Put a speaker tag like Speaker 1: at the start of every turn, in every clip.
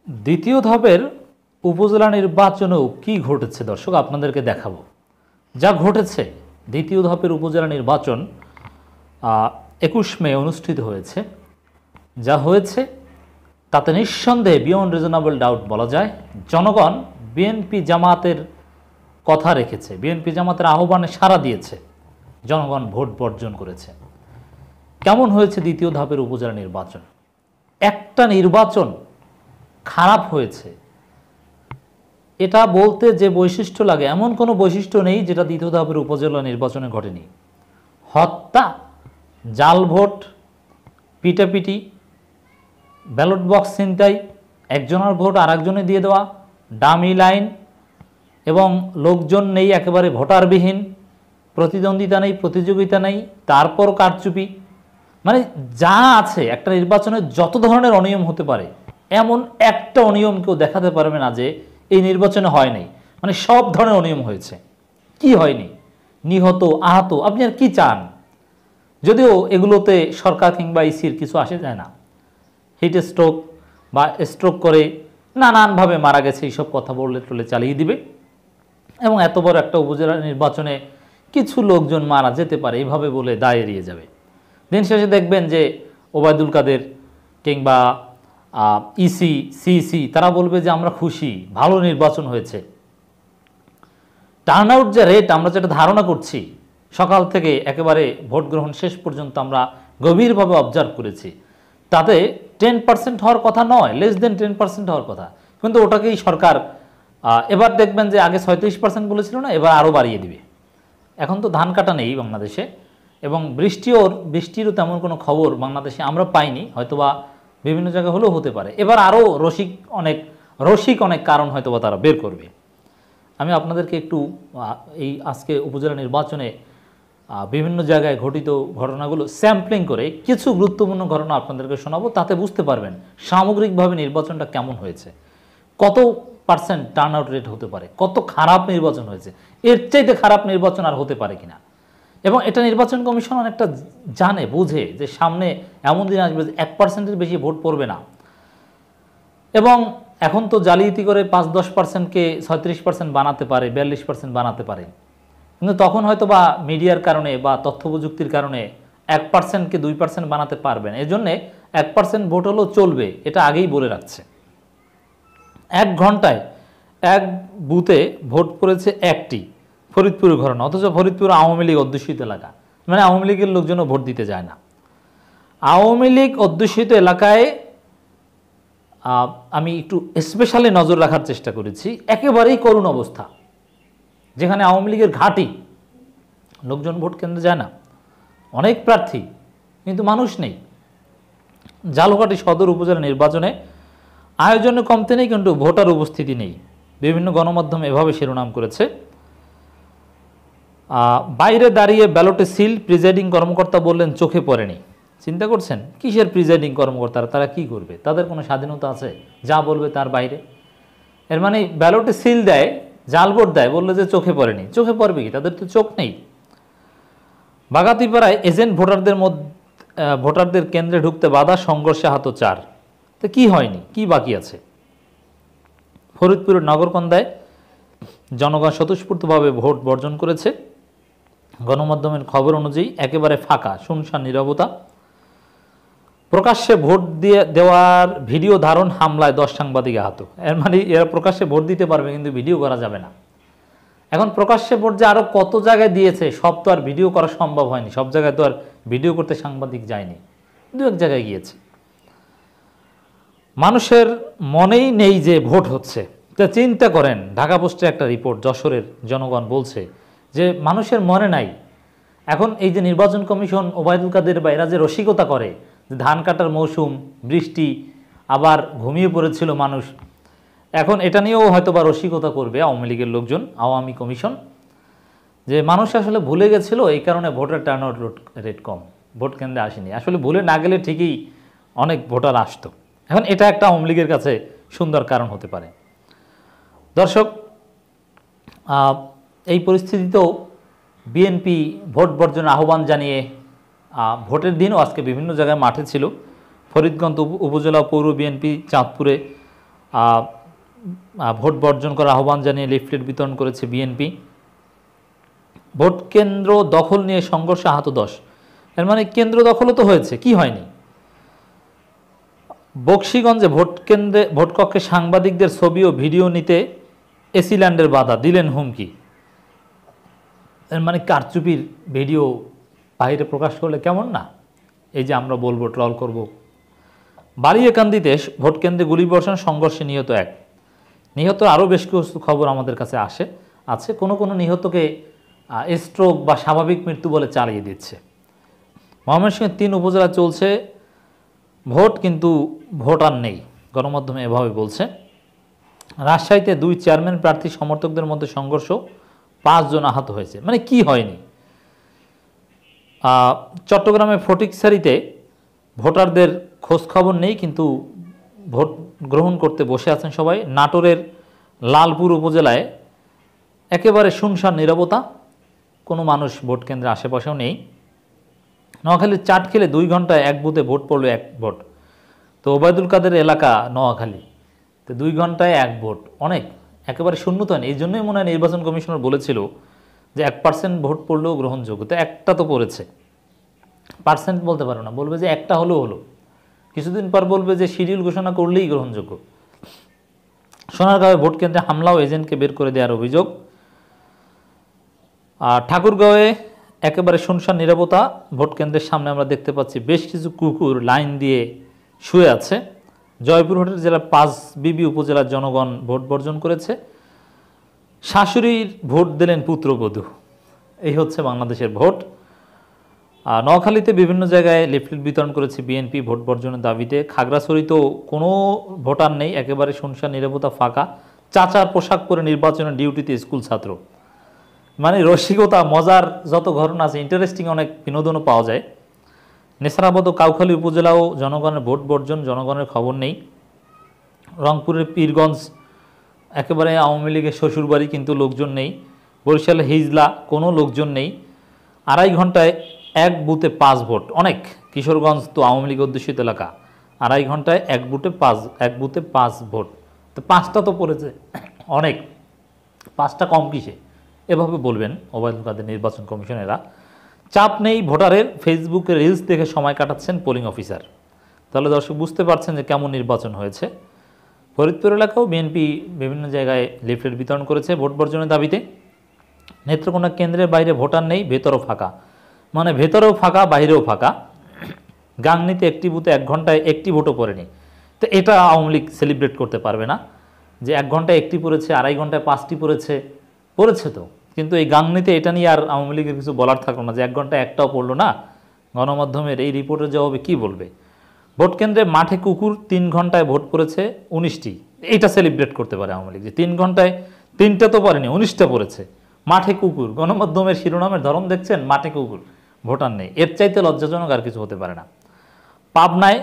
Speaker 1: দ্বিতীয় ধাপের উপজেলা নির্বাচনেও কি ঘটেছে দর্শক আপনাদেরকে দেখাবো। যা ঘটেছে, দ্বিতীয় ধাপের উপজেলা নির্বাচন 21 মে অনুষ্ঠিত হয়েছে। যা হয়েছে তাতে নিঃসন্দেহে বিয়ন্ড রিজনেবল ডাউট বলা যায় জনগণ বিএনপি জামাতের কথা রেখেছে, বিএনপি জামাতের আহ্বানে সাড়া দিয়েছে, জনগণ ভোট বর্জন করেছে। কেমন হয়েছে দ্বিতীয় ধাপের উপজেলা নির্বাচন? একটা নির্বাচন খারাপ হয়েছে এটা বলতে যে বৈশিষ্ট্য লাগে এমন কোনো বৈশিষ্ট্য নেই যেটা দ্বিতীয় ধাপের উপজেলা নির্বাচনে ঘটেনি। হত্যা, জাল ভোট, পিটাপিটি, ব্যালট বক্স ছিনতাই, একজনের ভোট আরেকজনে দিয়ে দেওয়া, ডামি লাইন এবং লোকজন নেই, একেবারে ভোটারবিহীন, প্রতিদ্বন্দ্বিতা নেই, প্রতিযোগিতা নেই, তারপর কারচুপি, মানে যা আছে একটা নির্বাচনে যত ধরনের অনিয়ম হতে পারে এমন একটা অনিয়ম কেউ দেখাতে পারবে না যে এই নির্বাচনে হয় নাই। মানে সব ধরনের অনিয়ম হয়েছে। কি হয়নি? নিহত, আহত, আপনি আর কি চান? যদিও এগুলোতে সরকার কিংবা ইসির কিছু আসে যায় না। হিট স্ট্রোক বা স্ট্রোক করে নানানভাবে মারা গেছে এইসব কথা বললে টলে চালিয়ে দিবে এবং এত বড় একটা উপজেলা নির্বাচনে কিছু লোকজন মারা যেতে পারে এইভাবে বলে দায় এড়িয়ে যাবে। দিন শেষে দেখবেন যে ওবায়দুল কাদের কিংবা ইসি, সিসি তারা বলবে যে আমরা খুশি, ভালো নির্বাচন হয়েছে। টার্ন আউট যে রেট আমরা যেটা ধারণা করছি সকাল থেকে একেবারে ভোট গ্রহণ শেষ পর্যন্ত আমরা গভীরভাবে অবজার্ভ করেছি, তাতে 10% হওয়ার কথা নয়, লেস দেন 10% হওয়ার কথা, কিন্তু ওটাকেই সরকার এবার দেখবেন যে আগে 37% বলেছিল না, এবার আরও বাড়িয়ে দিবে। এখন তো ধান কাটা নেই বাংলাদেশে এবং বৃষ্টিরও তেমন কোনো খবর বাংলাদেশে আমরা পাইনি, হয়তোবা বিভিন্ন জায়গায় হলেও হতে পারে। এবার আরও রসিক অনেক কারণ হয়তোবা তারা বের করবে। আমি আপনাদেরকে একটু এই আজকে উপজেলা নির্বাচনে বিভিন্ন জায়গায় ঘটিত ঘটনাগুলো স্যাম্পলিং করে কিছু গুরুত্বপূর্ণ ঘটনা আপনাদেরকে শোনাবো, তাতে বুঝতে পারবেন সামগ্রিকভাবে নির্বাচনটা কেমন হয়েছে, কত পার্সেন্ট টার্ন আউট রেট হতে পারে, কত খারাপ নির্বাচন হয়েছে, এর চাইতে খারাপ নির্বাচন আর হতে পারে কিনা। এবং এটা নির্বাচন কমিশন অনেকটা জানে, বুঝে যে সামনে এমন দিন আসবে যে 1%-এর বেশি ভোট পড়বে না। এবং এখন তো জালিয়াতি করে 5-10%কে 36% বানাতে পারে, 42% বানাতে পারে, কিন্তু তখন হয়তো বা মিডিয়ার কারণে বা তথ্য প্রযুক্তির কারণে 1%কে 2% বানাতে পারবেন। এই জন্যে 1% ভোট হলেও চলবে, এটা আগেই বলে রাখছে। 1 ঘন্টায় এক বুথে ভোট পড়েছে একটি, ফরিদপুরের ঘটনা, অথচ ফরিদপুর আওয়ামী লীগ অধ্যুষিত এলাকা, মানে আওয়ামী লীগের লোকজনও ভোট দিতে যায় না। আওয়ামী লীগ অধ্যুষিত এলাকায় আমি একটু স্পেশালি নজর রাখার চেষ্টা করেছি, একেবারেই করুণ অবস্থা, যেখানে আওয়ামী লীগের ঘাঁটি, লোকজন ভোট কেন্দ্রে যায় না, অনেক প্রার্থী কিন্তু মানুষ নেই। ঝালকাঠি সদর উপজেলা নির্বাচনে আয়োজনে কমতে নেই কিন্তু ভোটার উপস্থিতি নেই। বিভিন্ন গণমাধ্যম এভাবে শিরোনাম করেছে, বাইরে দাঁড়িয়ে ব্যালটে সিল, প্রিজাইডিং কর্মকর্তা বললেন চোখে পড়েনি। চিন্তা করছেন কিসের প্রিজাইডিং কর্মকর্তারা, তারা কি করবে? তাদের কোনো স্বাধীনতা আছে? যা বলবে তার বাইরে। এর মানে ব্যালটে সিল দেয়, জাল ভোট দেয়, বললে যে চোখে পড়েনি। চোখে পড়বে কি? তাদের তো চোখ নেই। বাগাতিপাড়ায় এজেন্ট ভোটারদের কেন্দ্রে ঢুকতে বাধা, সংঘর্ষে আহত 4। তো কি হয়নি, কি বাকি আছে? ফরিদপুরের নগরকন্দায় জনগণ স্বতঃস্ফূর্তভাবে ভোট বর্জন করেছে। গণমাধ্যমের খবর অনুযায়ী একেবারে ফাঁকা, শুনশান নীরবতা। প্রকাশ্যে ভোট দেওয়ার ভিডিও ধারণ, হামলায় 10 সাংবাদিক আহত। এর মানে এরা প্রকাশ্যে ভোট দিতে পারবে কিন্তু ভিডিও করা যাবে না। এখন প্রকাশ্যে ভোট যে আরও কত জায়গায় দিয়েছে সব তো আর ভিডিও করা সম্ভব হয়নি, সব জায়গায় তো আর ভিডিও করতে সাংবাদিক যায়নি, 2-1 জায়গায় গিয়েছে। মানুষের মনেই নেই যে ভোট হচ্ছে। তা চিন্তা করেন, ঢাকা পোস্টের একটা রিপোর্ট, যশোরের জনগণ বলছে যে মানুষের মনে নাই। এখন এই যে নির্বাচন কমিশন, ওবায়দুল কাদের বা এরা যে রসিকতা করে, যে ধান কাটার মৌসুম, বৃষ্টি, আবার ঘুমিয়ে পড়েছিল মানুষ, এখন এটা নিয়েও হয়তো বা রসিকতা করবে আওয়ামী লীগের লোকজন, আওয়ামী কমিশন, যে মানুষ আসলে ভুলে গেছিল, এই কারণে ভোটার টার্ন আউট রেট কম, ভোট কেন্দ্রে আসেনি। আসলে ভুলে না গেলে ঠিকই অনেক ভোটার আসতো। এখন এটা একটা আওয়ামী লীগের কাছে সুন্দর কারণ হতে পারে। দর্শক, এই পরিস্থিতিতেও বিএনপি ভোট বর্জনের আহ্বান জানিয়ে ভোটের দিনও আজকে বিভিন্ন জায়গায় মাঠে ছিল। ফরিদগঞ্জ উপজেলা পৌর বিএনপি চাঁদপুরে ভোট বর্জন করার আহ্বান জানিয়ে লিফলেট বিতরণ করেছে বিএনপি। ভোট কেন্দ্র দখল নিয়ে সংঘর্ষে আহত 10। এর মানে কেন্দ্র দখলও তো হয়েছে, কি হয়নি? বকশীগঞ্জে ভোটকক্ষে সাংবাদিকদের ছবি ও ভিডিও নিতে এসিল্যান্ডের বাধা, দিলেন হুমকি। এর মানে কারচুপির ভিডিও বাইরে প্রকাশ করলে কেমন না? এই যে আমরা বলবো, ট্রল করব। বালিয়াকান্দিতে ভোটকেন্দ্রে গুলিবর্ষণ, সংঘর্ষে নিহত 1। নিহত আরও বেশ কিছু খবর আমাদের কাছে আছে। কোনো নিহতকে স্ট্রোক বা স্বাভাবিক মৃত্যু বলে চালিয়ে দিচ্ছে। ময়মনসিংহের 3 উপজেলা চলছে ভোট, কিন্তু ভোটার নেই, গণমাধ্যমে এভাবে বলছে। রাজশাহীতে 2 চেয়ারম্যান প্রার্থী সমর্থকদের মধ্যে সংঘর্ষ, 5 জন আহত হয়েছে। মানে কি হয়নি? চট্টগ্রামে ফটিকছড়িতে ভোটারদের খোঁজখবর নেই, কিন্তু ভোট গ্রহণ করতে বসে আছেন সবাই। নাটোরের লালপুর উপজেলায় একেবারে শুনশান নীরবতা, কোনো মানুষ ভোট কেন্দ্রের আশেপাশেও নেই। নোয়াখালীর চাটখিলে 2 ঘন্টায় 1 বুথে ভোট পড়লো 1 ভোট। তো ওবায়দুল কাদের এলাকা নোয়াখালী, তো 2 ঘন্টায় 1 ভোট, অনেক, একেবারে শূন্যতা নেই। এই জন্যই মনে হয় নির্বাচন কমিশনার বলেছিল যে 1% ভোট পড়লেও গ্রহণযোগ্য। তো একটা তো পড়েছে, পার্সেন্ট বলতে পারো না, বলবে যে একটা হলো। কিছুদিন পর বলবে যে শিডিউল ঘোষণা করলেই গ্রহণযোগ্য। সোনারগাঁওয়ে ভোট কেন্দ্রে হামলা ও এজেন্টকে বের করে দেওয়ার অভিযোগ। ঠাকুরগাঁওয়ে একেবারে শুনশান নীরবতা, ভোট কেন্দ্রের সামনে আমরা দেখতে পাচ্ছি বেশ কিছু কুকুর লাইন দিয়ে শুয়ে আছে। জয়পুরহাটের জেলার 5 বিবি উপজেলার জনগণ ভোট বর্জন করেছে। শাশুড়ির ভোট দিলেন পুত্রবধূ। এই হচ্ছে বাংলাদেশের ভোট। নোয়াখালীতে বিভিন্ন জায়গায় লিফলেট বিতরণ করেছে বিএনপি ভোট বর্জনের দাবিতে। খাগড়াছড়িতেও কোনো ভোটার নেই, একেবারে শুনশান নীরবতা, ফাঁকা। চাচার পোশাক পরে নির্বাচনের ডিউটিতে স্কুল ছাত্র। মানে রসিকতা, মজার যত ঘটনা আছে, ইন্টারেস্টিং অনেক বিনোদনও পাওয়া যায়। নেসারাবাদ ও কাউখালী উপজেলাও জনগণের ভোট বর্জন, জনগণের খবর নেই। রংপুরের পীরগঞ্জ একেবারে আওয়ামী লীগের শ্বশুরবাড়ি, কিন্তু লোকজন নেই। বরিশালে হিজলা, কোনো লোকজন নেই। 2.5 ঘন্টায় 1 বুথে 5 ভোট, অনেক। কিশোরগঞ্জ তো আওয়ামী লীগ অধ্যুষিত এলাকা, 2.5 ঘন্টায় 1 বুথে 5 ভোট। তো 5টা তো পড়েছে, অনেক। 5টা কম কিসে? এভাবে বলবেন ওবায়দুল কাদের নির্বাচন কমিশনেরা। চাপ নেই ভোটারের, ফেসবুকে রিলস দেখে সময় কাটাচ্ছেন পোলিং অফিসার। তাহলে দর্শক বুঝতে পারছেন যে কেমন নির্বাচন হয়েছে। ফরিদপুর এলাকাও বিএনপি বিভিন্ন জায়গায় লিফলেট বিতরণ করেছে ভোট বর্জনের দাবিতে। নেত্রকোনা কেন্দ্রের বাইরে ভোটার নেই, ভেতরও ফাঁকা। মানে ভেতরেও ফাঁকা, বাইরেও ফাঁকা। গাংনীতে 1টি বুথে 1 ঘন্টায় 1টি ভোটও পড়েনি। তো এটা আওয়ামী লীগ সেলিব্রেট করতে পারবে না যে 1 ঘন্টায় 1টি পড়েছে, 2.5 ঘন্টায় 5টি পড়েছে তো। কিন্তু এই গাংনীতে এটা নিয়ে আর আওয়ামী লীগের কিছু বলার থাকলো না যে 1 ঘন্টায় একটাও পড়লো না। গণমাধ্যমের এই রিপোর্টের জবাবে কী বলবে? ভোট কেন্দ্রে মাঠে কুকুর, 3 ঘন্টায় ভোট পড়েছে 19টি। এইটা সেলিব্রেট করতে পারে আওয়ামী লীগ যে 3 ঘন্টায় 3টা তো পড়েনি, 19টা পড়েছে। মাঠে কুকুর, গণমাধ্যমের শিরোনামের ধরন দেখছেন, মাঠে কুকুর, ভোটার নেই। এর চাইতে লজ্জাজনক আর কিছু হতে পারে না। পাবনায়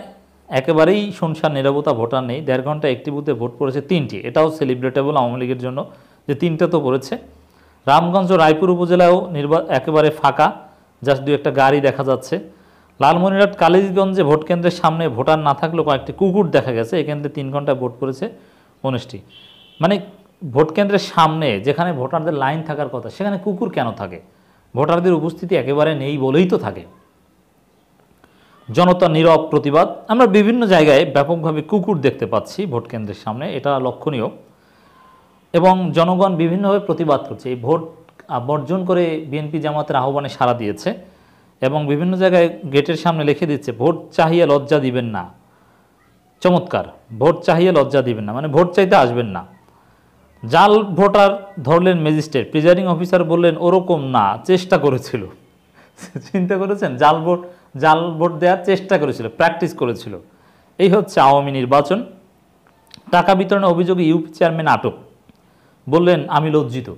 Speaker 1: একেবারেই শুনশান নীরবতা, ভোটার নেই। 1.5 ঘন্টায় 1টি বুথে ভোট পড়েছে 3টি। এটাও সেলিব্রেটেবল আওয়ামী লীগের জন্য যে 3টা তো পড়েছে। রামগঞ্জ ও রায়পুর উপজেলাও একেবারে ফাঁকা, জাস্ট 2-1টা গাড়ি দেখা যাচ্ছে। লালমনিরহাট কালীগঞ্জে ভোট কেন্দ্রের সামনে ভোটার না থাকলেও কয়েকটি কুকুর দেখা গেছে। এখানে 3 ঘন্টায় ভোট পড়েছে 19টি। মানে ভোট কেন্দ্রের সামনে যেখানে ভোটারদের লাইন থাকার কথা, সেখানে কুকুর কেন থাকে? ভোটারদের উপস্থিতি একেবারে নেই বলেই তো থাকে। জনতা নীরব প্রতিবাদ। আমরা বিভিন্ন জায়গায় ব্যাপকভাবে কুকুর দেখতে পাচ্ছি ভোট কেন্দ্রের সামনে, এটা লক্ষণীয়। এবং জনগণ বিভিন্নভাবে প্রতিবাদ করছে। এই ভোট বর্জন করে বিএনপি জামাতের আহ্বানে সাড়া দিয়েছে এবং বিভিন্ন জায়গায় গেটের সামনে লিখে দিচ্ছে, ভোট চাহিয়ে লজ্জা দিবেন না। চমৎকার, ভোট চাহিয়ে লজ্জা দিবেন না, মানে ভোট চাইতে আসবেন না। জাল ভোটার ধরলেন ম্যাজিস্ট্রেট, প্রিজাইডিং অফিসার বললেন ওরকম না, চেষ্টা করেছিল। চিন্তা করেছেন, জাল ভোট দেওয়ার চেষ্টা করেছিল, প্র্যাকটিস করেছিল। এই হচ্ছে আওয়ামী নির্বাচন। টাকা বিতরণে অভিযোগে ইউপি চেয়ারম্যান আটক, বললেন আমি লজ্জিত।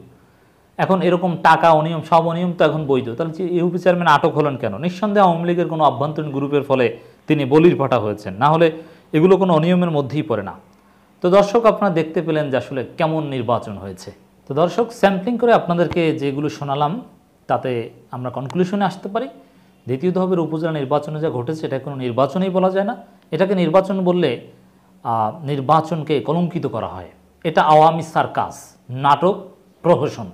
Speaker 1: এখন এরকম টাকা অনিয়ম, সব অনিয়ম তো এখন বৈধ, তাহলে ইউপি চেয়ারম্যান আটক হলেন কেন? নিঃসন্দেহে আওয়ামী লীগের কোনো অভ্যন্তরীণ গ্রুপের ফলে তিনি বলির পাঠা হয়েছেন, না হলে এগুলো কোনো অনিয়মের মধ্যেই পড়ে না। তো দর্শক, আপনারা দেখতে পেলেন যে আসলে কেমন নির্বাচন হয়েছে। তো দর্শক, স্যাম্পলিং করে আপনাদেরকে যেগুলো শোনালাম তাতে আমরা কনক্লুশনে আসতে পারি, দ্বিতীয় ধাপের উপজেলা নির্বাচনে যা ঘটেছে এটা কোনো নির্বাচনেই বলা যায় না। এটাকে নির্বাচন বললে নির্বাচনকে কলঙ্কিত করা হয়। এটা আওয়ামী সার্কাস, নাটক, প্রহসন।